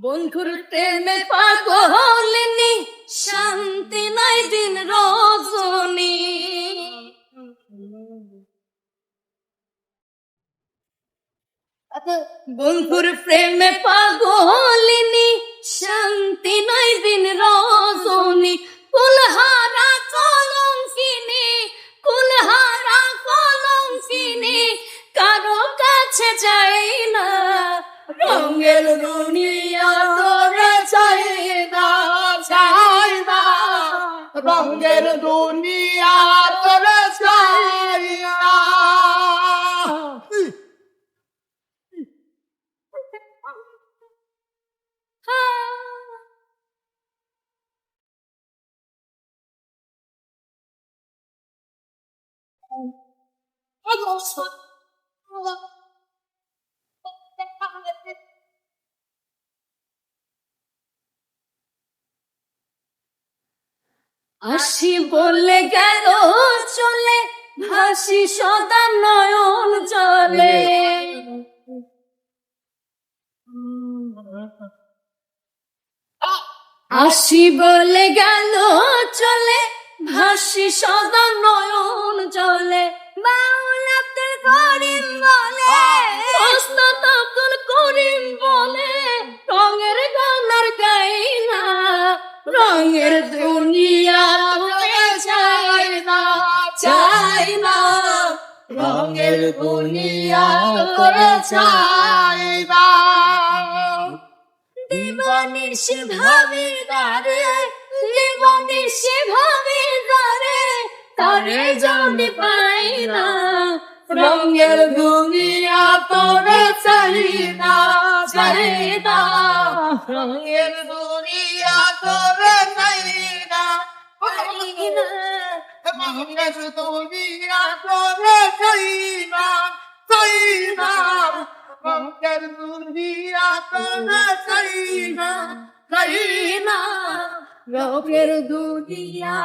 বন্ধুর প্রেমে পাগলিনী শান্তি নাই দিন রজনী। বন্ধুর প্রেমে পাগলিনী শান্তি নাই দিন রজনী। কুলহারা কলঙ্কিনী, কুলহারা কলঙ্কিনী, কারো কাছে যাই না। রঙের দুনিয়া তোরে চাই না, চাই না। রঙের দুনিয়া তোরে চাই না। আসি বলে গেল চলে, ভাসি সদা নয়ন জলে। আসি বলে গেল চলে, ভাসি সদা নয়ন জলে। বাউলাতে করিম বলে, ওস্তাদ করিম বলে, রঙের গান আর গাই না। রঙের দুনিয়া তোরে চাই না, চাই না। রঙের দুনিয়া তোরে চাই না। দিবানিশি ভাবি তারে, দিবানিশি ভাবি তারে, তারে জানি পাই না। রঙের দুনিয়া তোরে চাই না, চাই না। রঙের দুনিয়া তোরে চাই না, চাই না। রঙের দুনিয়া তোরে চাই না, চাই না। রঙের দুনিয়া তোরে চাই না, চাই না। রঙের দুনিয়া